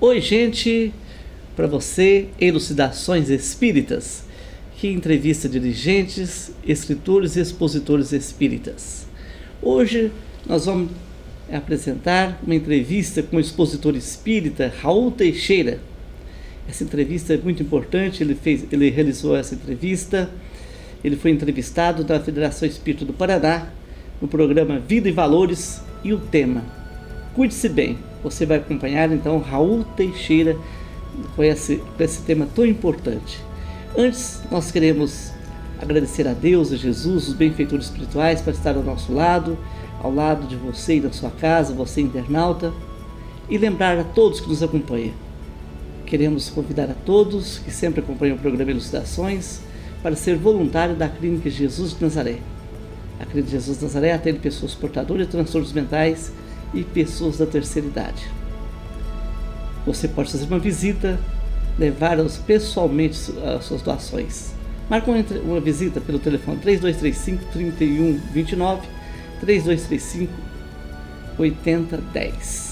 Oi, gente, para você, Elucidações Espíritas, que entrevista dirigentes, escritores e expositores espíritas. Hoje nós vamos apresentar uma entrevista com o expositor espírita Raul Teixeira. Essa entrevista é muito importante, ele realizou essa entrevista, ele foi entrevistado da Federação Espírita do Paraná, no programa Vida e Valores, e o tema Cuide-se Bem. Você vai acompanhar então Raul Teixeira com esse tema tão importante. Antes, nós queremos agradecer a Deus, a Jesus, os benfeitores espirituais, por estar ao nosso lado, ao lado de você e da sua casa, você internauta, e lembrar a todos que nos acompanham. Queremos convidar a todos que sempre acompanham o programa Elucidações para ser voluntário da Clínica Jesus de Nazaré. A Clínica Jesus de Nazaré atende pessoas portadoras de transtornos mentais e pessoas da terceira idade. Você pode fazer uma visita, levar pessoalmente as suas doações. Marque uma visita pelo telefone 3235-3129, 3235-8010.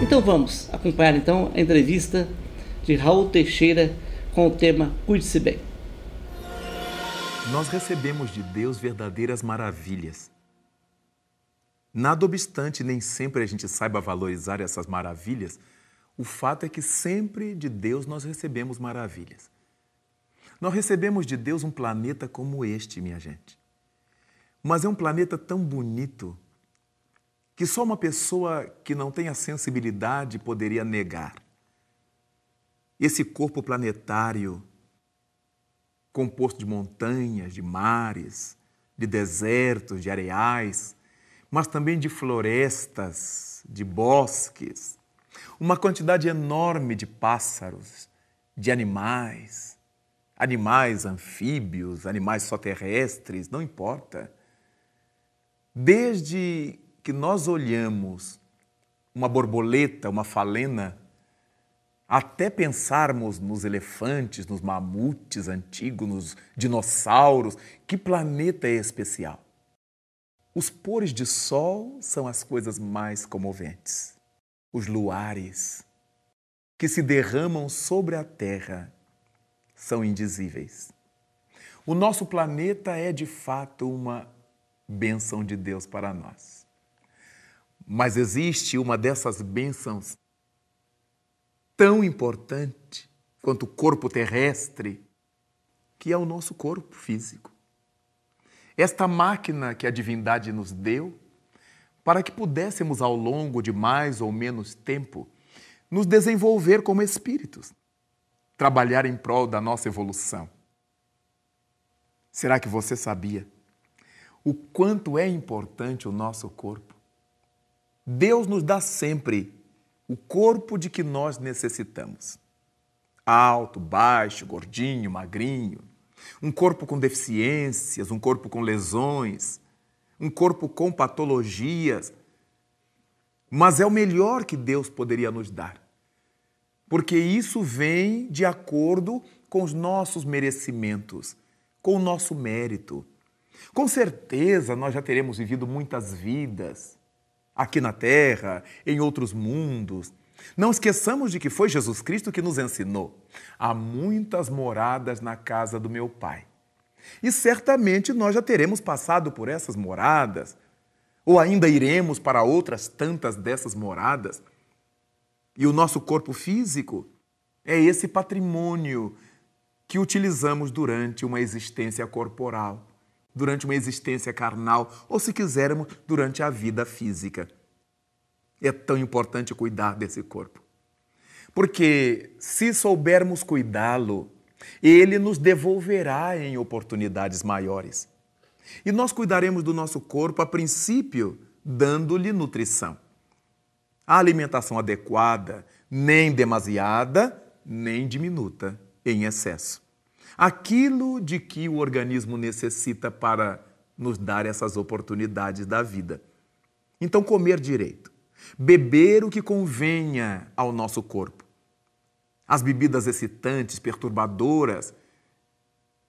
Então vamos acompanhar então a entrevista de Raul Teixeira com o tema Cuide-se Bem. Nós recebemos de Deus verdadeiras maravilhas. Nada obstante, nem sempre a gente saiba valorizar essas maravilhas, o fato é que sempre de Deus nós recebemos maravilhas. Nós recebemos de Deus um planeta como este, minha gente. Mas é um planeta tão bonito que só uma pessoa que não tem a sensibilidade poderia negar. Esse corpo planetário, composto de montanhas, de mares, de desertos, de areais, mas também de florestas, de bosques, uma quantidade enorme de pássaros, de animais, animais anfíbios, animais só terrestres, não importa. Desde que nós olhamos uma borboleta, uma falena, até pensarmos nos elefantes, nos mamutes antigos, nos dinossauros, que planeta é especial? Os pôres de sol são as coisas mais comoventes. Os luares que se derramam sobre a terra são indizíveis. O nosso planeta é, de fato, uma bênção de Deus para nós. Mas existe uma dessas bênçãos tão importante quanto o corpo terrestre, que é o nosso corpo físico. Esta máquina que a divindade nos deu para que pudéssemos, ao longo de mais ou menos tempo, nos desenvolver como espíritos, trabalhar em prol da nossa evolução. Será que você sabia o quanto é importante o nosso corpo? Deus nos dá sempre o corpo de que nós necessitamos. Alto, baixo, gordinho, magrinho. Um corpo com deficiências, um corpo com lesões, um corpo com patologias. Mas é o melhor que Deus poderia nos dar. Porque isso vem de acordo com os nossos merecimentos, com o nosso mérito. Com certeza nós já teremos vivido muitas vidas, aqui na Terra, em outros mundos. Não esqueçamos de que foi Jesus Cristo que nos ensinou: há muitas moradas na casa do meu Pai. E certamente nós já teremos passado por essas moradas, ou ainda iremos para outras tantas dessas moradas. E o nosso corpo físico é esse patrimônio que utilizamos durante uma existência corporal, durante uma existência carnal, ou, se quisermos, durante a vida física. É tão importante cuidar desse corpo. Porque, se soubermos cuidá-lo, ele nos devolverá em oportunidades maiores. E nós cuidaremos do nosso corpo, a princípio, dando-lhe nutrição. A alimentação adequada, nem demasiada, nem diminuta, em excesso. aquilo de que o organismo necessita para nos dar essas oportunidades da vida. Então, comer direito, beber o que convenha ao nosso corpo. As bebidas excitantes, perturbadoras,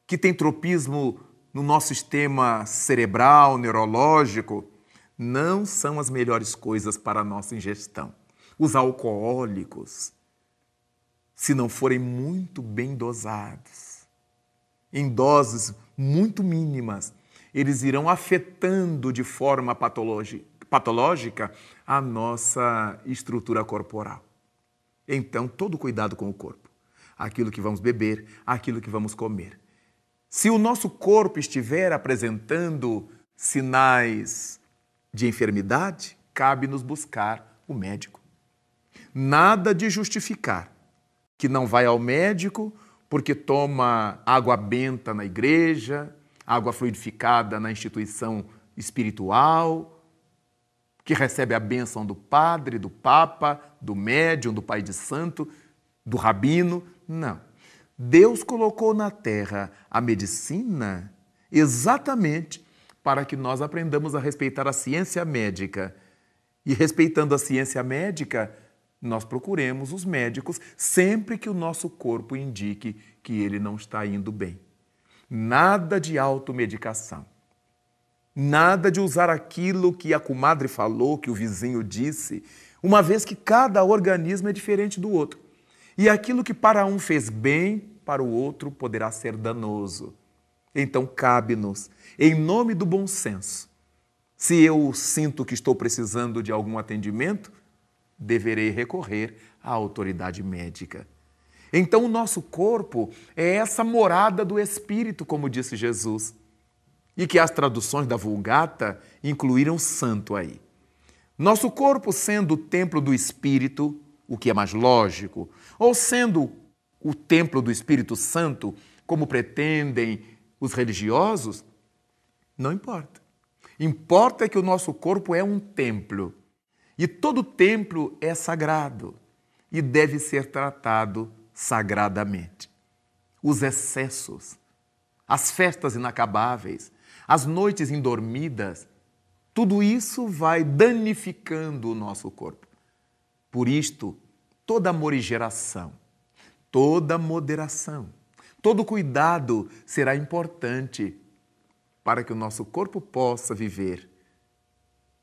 que têm tropismo no nosso sistema cerebral, neurológico, não são as melhores coisas para a nossa ingestão. Os alcoólicos, se não forem muito bem dosados, em doses muito mínimas, eles irão afetando de forma patológica a nossa estrutura corporal. Então, todo cuidado com o corpo. Aquilo que vamos beber, aquilo que vamos comer. Se o nosso corpo estiver apresentando sinais de enfermidade, cabe-nos buscar o médico. Nada de justificar que não vai ao médico porque toma água benta na igreja, água fluidificada na instituição espiritual, que recebe a bênção do padre, do papa, do médium, do pai de santo, do rabino. Não. Deus colocou na terra a medicina exatamente para que nós aprendamos a respeitar a ciência médica. E respeitando a ciência médica, nós procuremos os médicos sempre que o nosso corpo indique que ele não está indo bem. Nada de automedicação. Nada de usar aquilo que a comadre falou, que o vizinho disse, uma vez que cada organismo é diferente do outro. E aquilo que para um fez bem, para o outro poderá ser danoso. Então cabe-nos, em nome do bom senso, se eu sinto que estou precisando de algum atendimento, deverei recorrer à autoridade médica. Então o nosso corpo é essa morada do Espírito, como disse Jesus, e que as traduções da Vulgata incluíram santo aí. Nosso corpo sendo o templo do Espírito, o que é mais lógico, ou sendo o templo do Espírito Santo, como pretendem os religiosos, não importa. Importa é que o nosso corpo é um templo. E todo templo é sagrado e deve ser tratado sagradamente. Os excessos, as festas inacabáveis, as noites indormidas, tudo isso vai danificando o nosso corpo. Por isto, toda morigeração, toda moderação, todo cuidado será importante para que o nosso corpo possa viver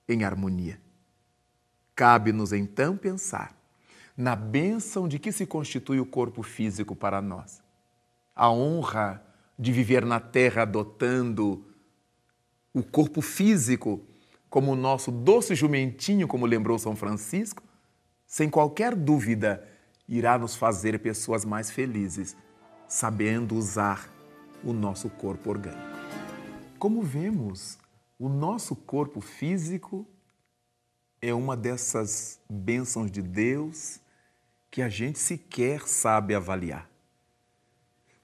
em harmonia. Cabe-nos então pensar na bênção de que se constitui o corpo físico para nós. A honra de viver na terra adotando o corpo físico como o nosso doce jumentinho, como lembrou São Francisco, sem qualquer dúvida, irá nos fazer pessoas mais felizes, sabendo usar o nosso corpo orgânico. Como vemos, o nosso corpo físico é uma dessas bênçãos de Deus que a gente sequer sabe avaliar.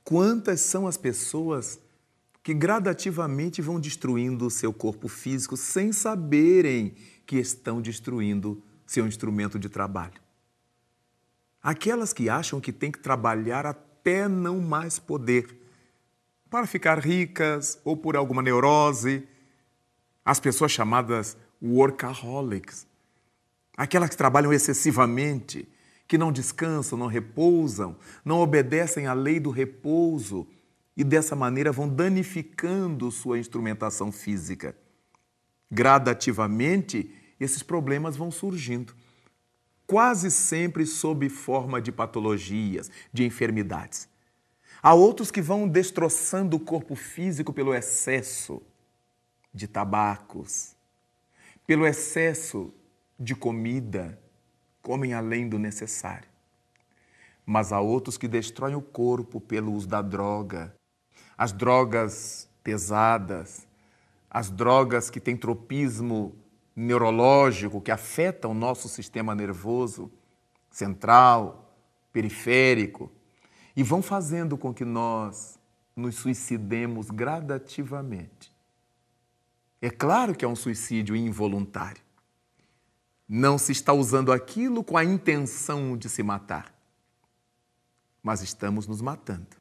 Quantas são as pessoas que gradativamente vão destruindo o seu corpo físico sem saberem que estão destruindo seu instrumento de trabalho? Aquelas que acham que têm que trabalhar até não mais poder para ficar ricas ou por alguma neurose, as pessoas chamadas workaholics, aquelas que trabalham excessivamente, que não descansam, não repousam, não obedecem à lei do repouso e dessa maneira vão danificando sua instrumentação física. Gradativamente, esses problemas vão surgindo, quase sempre sob forma de patologias, de enfermidades. Há outros que vão destroçando o corpo físico pelo excesso de tabacos, pelo excesso de comida, comem além do necessário. Mas há outros que destroem o corpo pelo uso da droga, as drogas pesadas, as drogas que têm tropismo neurológico, que afetam o nosso sistema nervoso central, periférico, e vão fazendo com que nós nos suicidemos gradativamente. É claro que é um suicídio involuntário. Não se está usando aquilo com a intenção de se matar, mas estamos nos matando.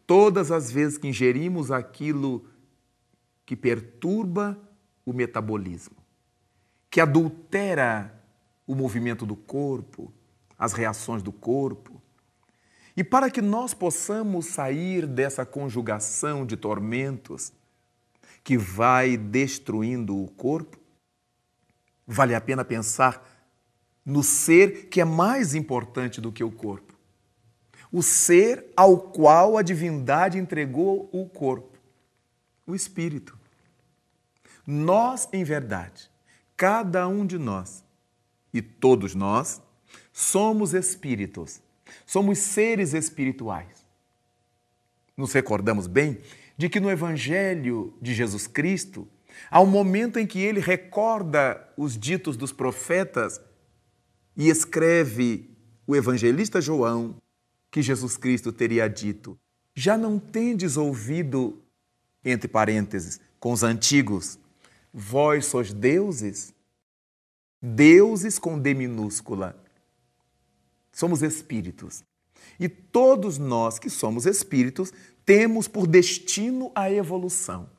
todas as vezes que ingerimos aquilo que perturba o metabolismo, que adultera o movimento do corpo, as reações do corpo. E para que nós possamos sair dessa conjugação de tormentos que vai destruindo o corpo, vale a pena pensar no ser que é mais importante do que o corpo. O ser ao qual a divindade entregou o corpo, o espírito. Nós, em verdade, cada um de nós e todos nós, somos espíritos, somos seres espirituais. Nos recordamos bem de que no Evangelho de Jesus Cristo, há um momento em que ele recorda os ditos dos profetas e escreve o evangelista João que Jesus Cristo teria dito: já não tendes ouvido, entre parênteses, com os antigos, vós sois deuses? Deuses com D minúscula. Somos espíritos. E todos nós que somos espíritos temos por destino a evolução.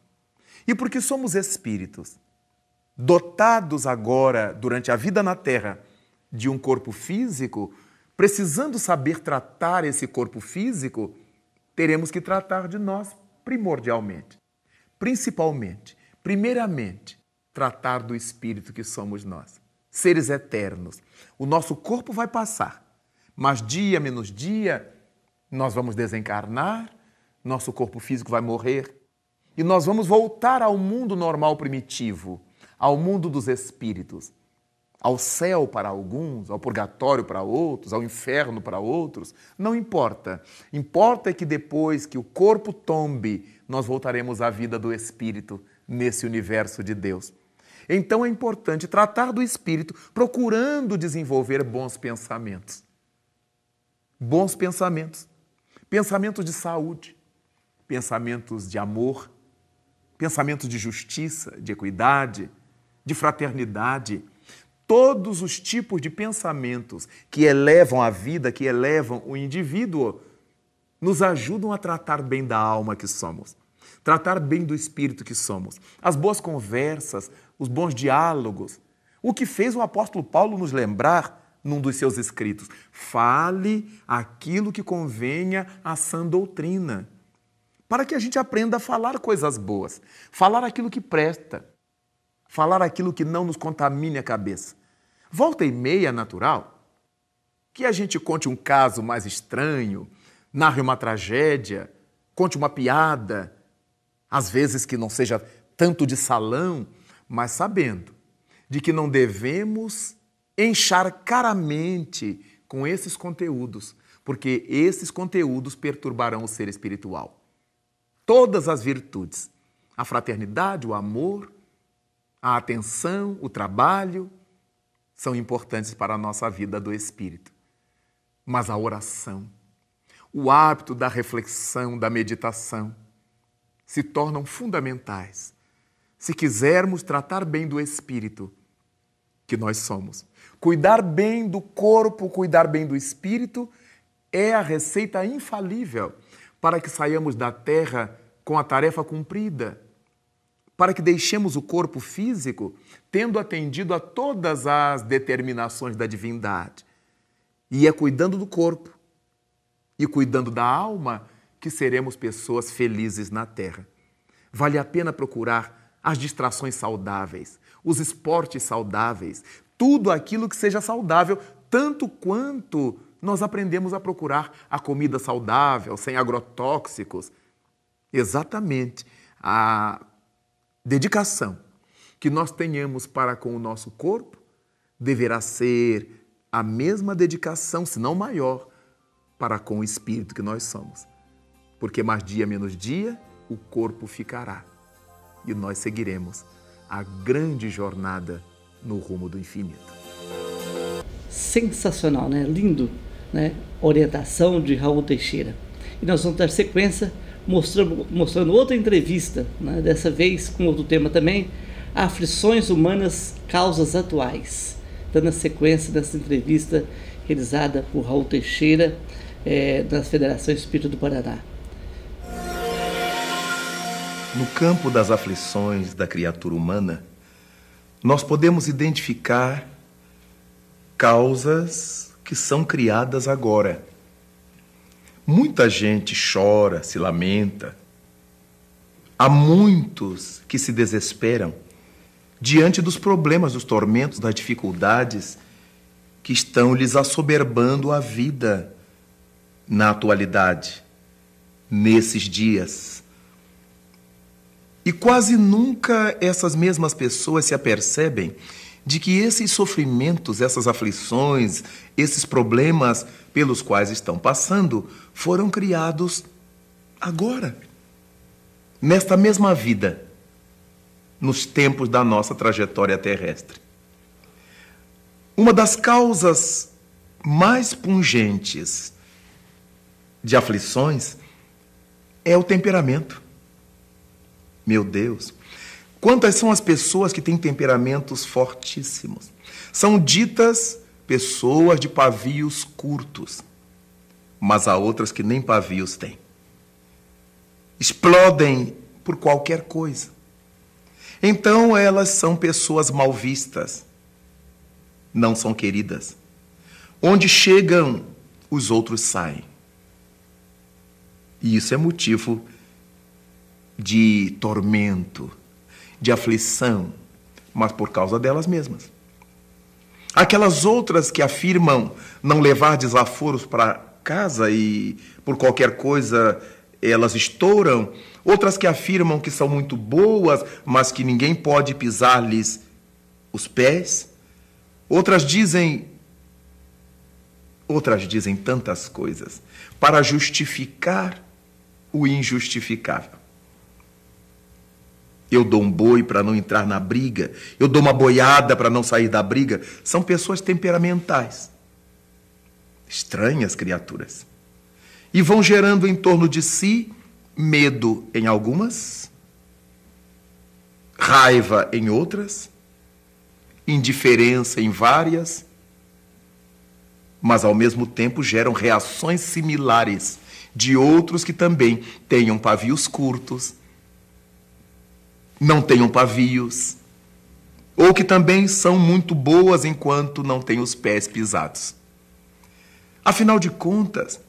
E porque somos espíritos, dotados agora, durante a vida na Terra, de um corpo físico, precisando saber tratar esse corpo físico, teremos que tratar de nós primordialmente. Principalmente, primeiramente, tratar do espírito que somos nós. Seres eternos. O nosso corpo vai passar, mas dia menos dia, nós vamos desencarnar, nosso corpo físico vai morrer e nós vamos voltar ao mundo normal primitivo, ao mundo dos espíritos, ao céu para alguns, ao purgatório para outros, ao inferno para outros. Não importa. Importa é que depois que o corpo tombe, nós voltaremos à vida do espírito nesse universo de Deus. Então é importante tratar do espírito procurando desenvolver bons pensamentos. Bons pensamentos. Pensamentos de saúde, pensamentos de amor, pensamentos de justiça, de equidade, de fraternidade. Todos os tipos de pensamentos que elevam a vida, que elevam o indivíduo, nos ajudam a tratar bem da alma que somos, tratar bem do espírito que somos. As boas conversas, os bons diálogos. O que fez o apóstolo Paulo nos lembrar num dos seus escritos: fale aquilo que convenha à sã doutrina, para que a gente aprenda a falar coisas boas, falar aquilo que presta, falar aquilo que não nos contamine a cabeça. Volta e meia é natural que a gente conte um caso mais estranho, narre uma tragédia, conte uma piada, às vezes que não seja tanto de salão, mas sabendo de que não devemos encharcar a mente com esses conteúdos, porque esses conteúdos perturbarão o ser espiritual. Todas as virtudes, a fraternidade, o amor, a atenção, o trabalho, são importantes para a nossa vida do espírito. Mas a oração, o hábito da reflexão, da meditação, se tornam fundamentais se quisermos tratar bem do espírito que nós somos. Cuidar bem do corpo, cuidar bem do espírito é a receita infalível para que saiamos da terra com a tarefa cumprida, para que deixemos o corpo físico tendo atendido a todas as determinações da divindade. E é cuidando do corpo e cuidando da alma que seremos pessoas felizes na terra. Vale a pena procurar as distrações saudáveis, os esportes saudáveis, tudo aquilo que seja saudável, tanto quanto nós aprendemos a procurar a comida saudável, sem agrotóxicos. Exatamente a dedicação que nós tenhamos para com o nosso corpo deverá ser a mesma dedicação, se não maior, para com o espírito que nós somos. Porque mais dia menos dia, o corpo ficará e nós seguiremos a grande jornada no rumo do infinito. Sensacional, né? Lindo, né? Orientação de Raul Teixeira. E nós vamos dar sequência mostrando outra entrevista, né? Dessa vez com outro tema também: aflições humanas, causas atuais. Dando a sequência dessa entrevista realizada por Raul Teixeira, da Federação Espírita do Paraná. No campo das aflições da criatura humana, nós podemos identificar causas que são criadas agora. Muita gente chora, se lamenta. Há muitos que se desesperam diante dos problemas, dos tormentos, das dificuldades que estão lhes assoberbando a vida na atualidade, nesses dias. E quase nunca essas mesmas pessoas se apercebem de que esses sofrimentos, essas aflições, esses problemas pelos quais estão passando, foram criados agora, nesta mesma vida, nos tempos da nossa trajetória terrestre. Uma das causas mais pungentes de aflições é o temperamento. Meu Deus, quantas são as pessoas que têm temperamentos fortíssimos? São ditas pessoas de pavios curtos, mas há outras que nem pavios têm. Explodem por qualquer coisa. Então elas são pessoas mal vistas, não são queridas. Onde chegam, os outros saem. E isso é motivo de tormento, de aflição, mas por causa delas mesmas. Aquelas outras que afirmam não levar desaforos para casa e por qualquer coisa elas estouram, outras que afirmam que são muito boas, mas que ninguém pode pisar-lhes os pés, outras dizem tantas coisas para justificar o injustificável. Eu dou um boi para não entrar na briga, eu dou uma boiada para não sair da briga. São pessoas temperamentais, estranhas criaturas. E vão gerando em torno de si medo em algumas, raiva em outras, indiferença em várias, mas ao mesmo tempo geram reações similares de outros que também tenham pavios curtos, não tenham pavios, ou que também são muito boas enquanto não têm os pés pisados. Afinal de contas,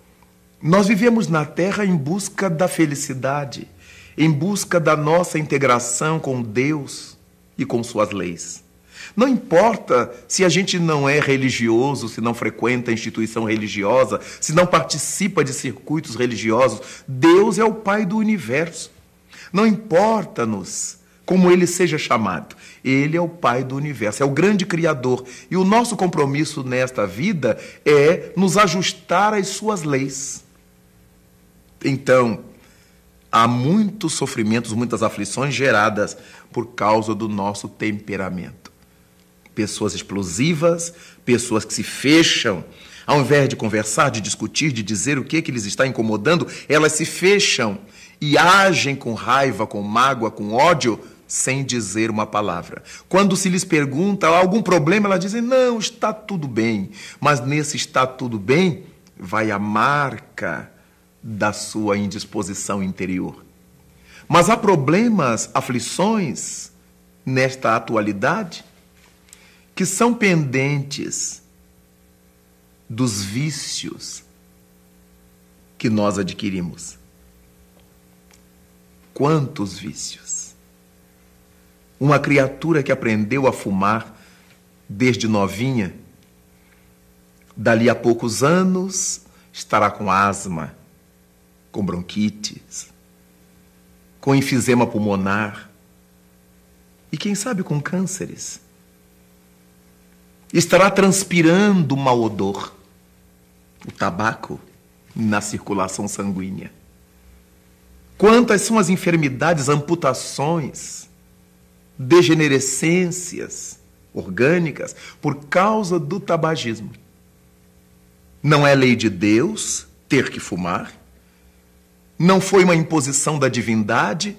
nós vivemos na Terra em busca da felicidade, em busca da nossa integração com Deus e com suas leis. Não importa se a gente não é religioso, se não frequenta a instituição religiosa, se não participa de circuitos religiosos, Deus é o Pai do universo. Não importa-nos como Ele seja chamado, Ele é o Pai do universo, é o grande Criador. E o nosso compromisso nesta vida é nos ajustar às suas leis. Então, há muitos sofrimentos, muitas aflições geradas por causa do nosso temperamento. Pessoas explosivas, pessoas que se fecham. Ao invés de conversar, de discutir, de dizer o que lhes está incomodando, elas se fecham e agem com raiva, com mágoa, com ódio, sem dizer uma palavra. Quando se lhes pergunta algum problema, elas dizem, não, está tudo bem. Mas nesse está tudo bem, vai a marca da sua indisposição interior. Mas há problemas, aflições, nesta atualidade, que são pendentes dos vícios que nós adquirimos. Quantos vícios! Uma criatura que aprendeu a fumar desde novinha, dali a poucos anos estará com asma, com bronquites, com enfisema pulmonar e, quem sabe, com cânceres. Estará transpirando mau odor, o tabaco na circulação sanguínea. Quantas são as enfermidades, amputações, degenerescências orgânicas por causa do tabagismo. Não é lei de Deus ter que fumar, não foi uma imposição da divindade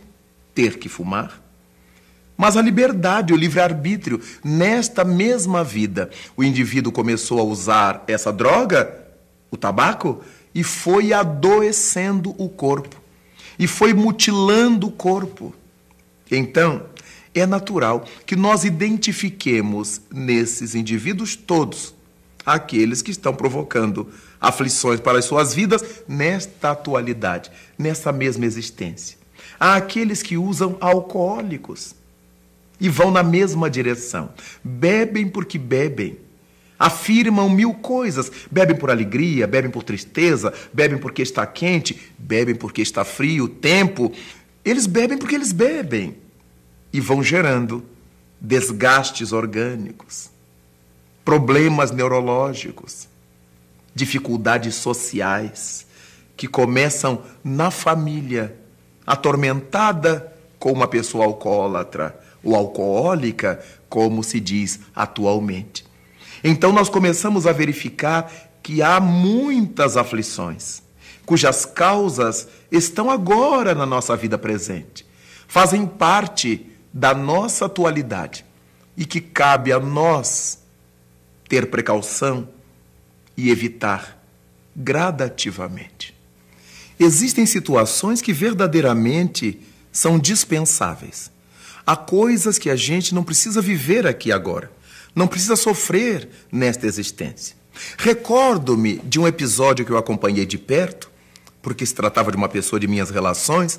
ter que fumar, mas a liberdade, o livre-arbítrio. Nesta mesma vida, o indivíduo começou a usar essa droga, o tabaco, e foi adoecendo o corpo. e foi mutilando o corpo. Então, é natural que nós identifiquemos nesses indivíduos todos aqueles que estão provocando aflições para as suas vidas nesta atualidade, nessa mesma existência. Há aqueles que usam alcoólicos e vão na mesma direção. Bebem porque bebem. Afirmam mil coisas. Bebem por alegria, bebem por tristeza, bebem porque está quente, bebem porque está frio, o tempo. Eles bebem porque eles bebem. E vão gerando desgastes orgânicos, problemas neurológicos, dificuldades sociais, que começam na família, atormentada com uma pessoa alcoólatra ou alcoólica, como se diz atualmente. Então nós começamos a verificar que há muitas aflições, cujas causas estão agora na nossa vida presente, fazem parte da nossa atualidade e que cabe a nós ter precaução e evitar gradativamente. Existem situações que verdadeiramente são dispensáveis. Há coisas que a gente não precisa viver aqui agora, não precisa sofrer nesta existência. Recordo-me de um episódio que eu acompanhei de perto, porque se tratava de uma pessoa de minhas relações,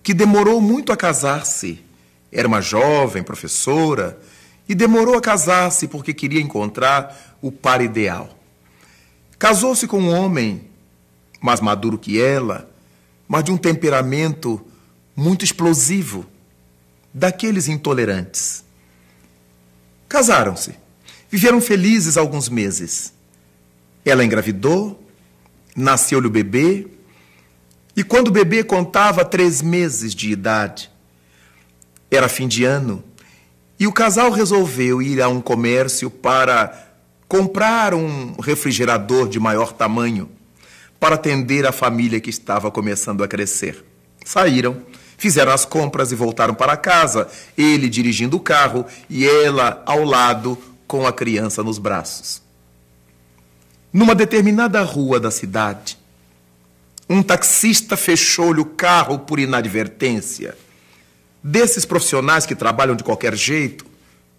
que demorou muito a casar-se. Era uma jovem professora e demorou a casar-se porque queria encontrar o par ideal. Casou-se com um homem mais maduro que ela, mas de um temperamento muito explosivo, daqueles intolerantes. Casaram-se, viveram felizes alguns meses. Ela engravidou, nasceu-lhe o bebê, e quando o bebê contava 3 meses de idade, era fim de ano, e o casal resolveu ir a um comércio para comprar um refrigerador de maior tamanho para atender a família que estava começando a crescer. Saíram, fizeram as compras e voltaram para casa, ele dirigindo o carro e ela ao lado com a criança nos braços. Numa determinada rua da cidade, um taxista fechou-lhe o carro por inadvertência. Desses profissionais que trabalham de qualquer jeito,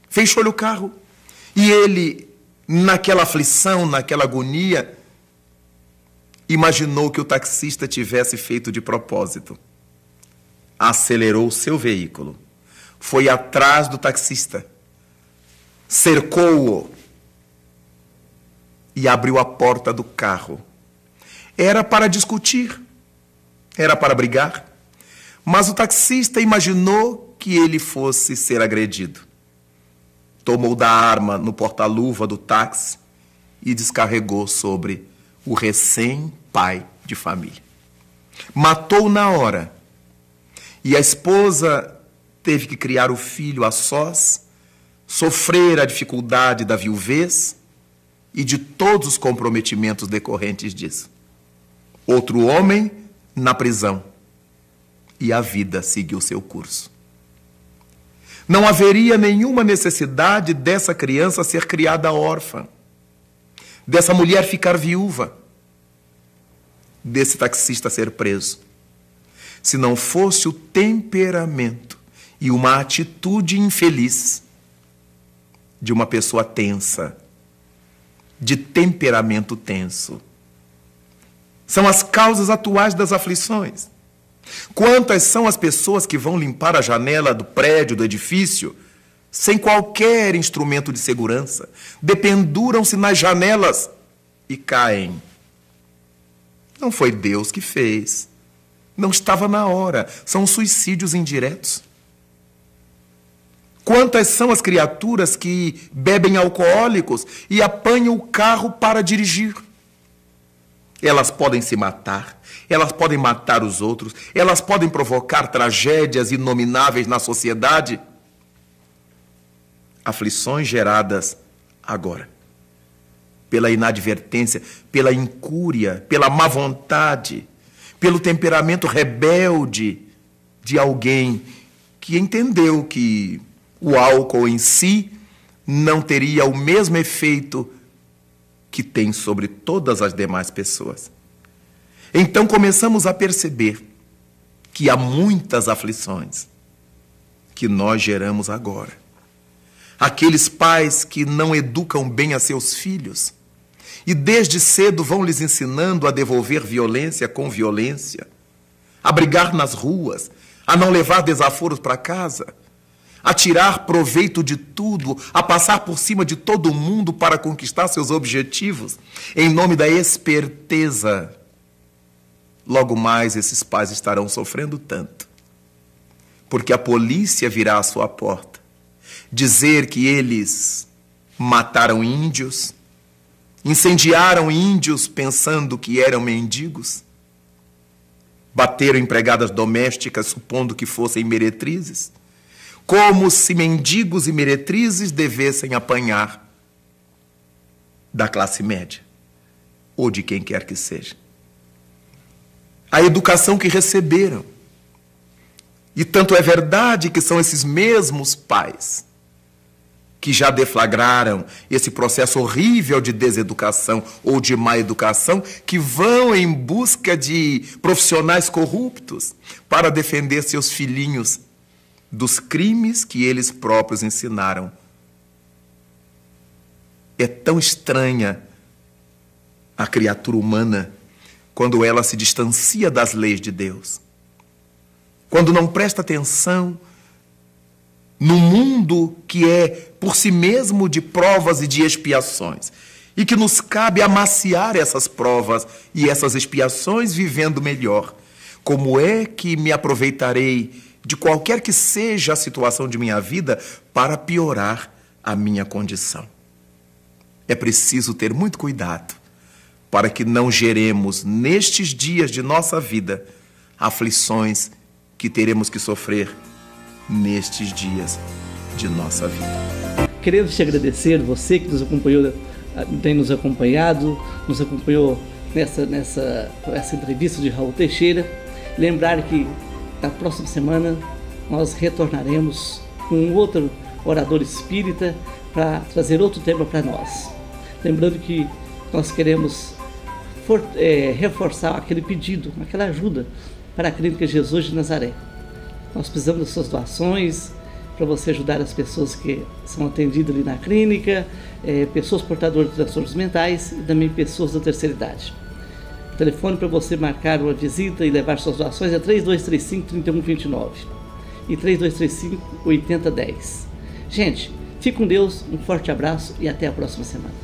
fechou-lhe o carro. E ele, naquela aflição, naquela agonia, imaginou que o taxista tivesse feito de propósito. Acelerou o seu veículo, foi atrás do taxista, cercou-o e abriu a porta do carro. Era para discutir, era para brigar, mas o taxista imaginou que ele fosse ser agredido. Tomou da arma no porta-luva do táxi e descarregou sobre o recém-pai de família. Matou na hora. E a esposa teve que criar o filho a sós, sofrer a dificuldade da viuvez e de todos os comprometimentos decorrentes disso. Outro homem na prisão. E a vida seguiu seu curso. Não haveria nenhuma necessidade dessa criança ser criada órfã, dessa mulher ficar viúva, desse taxista ser preso, se não fosse o temperamento e uma atitude infeliz de uma pessoa tensa, de temperamento tenso. São as causas atuais das aflições. Quantas são as pessoas que vão limpar a janela do prédio, do edifício, sem qualquer instrumento de segurança, dependuram-se nas janelas e caem? Não foi Deus que fez. Não estava na hora. São suicídios indiretos. Quantas são as criaturas que bebem alcoólicos e apanham o carro para dirigir? Elas podem se matar, elas podem matar os outros, elas podem provocar tragédias inomináveis na sociedade. Aflições geradas agora, pela inadvertência, pela incúria, pela má vontade, pelo temperamento rebelde de alguém que entendeu que o álcool em si não teria o mesmo efeito que tem sobre todas as demais pessoas. Então começamos a perceber que há muitas aflições que nós geramos agora. Aqueles pais que não educam bem a seus filhos e desde cedo vão lhes ensinando a devolver violência com violência, a brigar nas ruas, a não levar desaforos para casa, a tirar proveito de tudo, a passar por cima de todo mundo para conquistar seus objetivos, em nome da esperteza. Logo mais esses pais estarão sofrendo tanto, porque a polícia virá à sua porta, dizer que eles mataram índios, incendiaram índios pensando que eram mendigos, bateram empregadas domésticas supondo que fossem meretrizes, como se mendigos e meretrizes devessem apanhar da classe média ou de quem quer que seja. A educação que receberam. E tanto é verdade que são esses mesmos pais que já deflagraram esse processo horrível de deseducação ou de má educação, que vão em busca de profissionais corruptos para defender seus filhinhos dos crimes que eles próprios ensinaram. É tão estranha a criatura humana quando ela se distancia das leis de Deus, quando não presta atenção no mundo que é por si mesmo de provas e de expiações, e que nos cabe amaciar essas provas e essas expiações vivendo melhor. Como é que me aproveitarei de qualquer que seja a situação de minha vida para piorar a minha condição? É preciso ter muito cuidado para que não geremos nestes dias de nossa vida aflições que teremos que sofrer nestes dias de nossa vida. Queremos te agradecer, você que nos acompanhou, tem nos acompanhado, nos acompanhou nessa entrevista de Raul Teixeira. Lembrar que na próxima semana nós retornaremos com um outro orador espírita para trazer outro tema para nós. Lembrando que nós queremos reforçar aquele pedido, aquela ajuda para a Clínica Jesus de Nazaré. Nós precisamos das suas doações para você ajudar as pessoas que são atendidas ali na clínica, pessoas portadoras de transtornos mentais e também pessoas da terceira idade. O telefone para você marcar uma visita e levar suas doações é 3235-3129 e 3235-8010. Gente, fique com Deus, um forte abraço e até a próxima semana.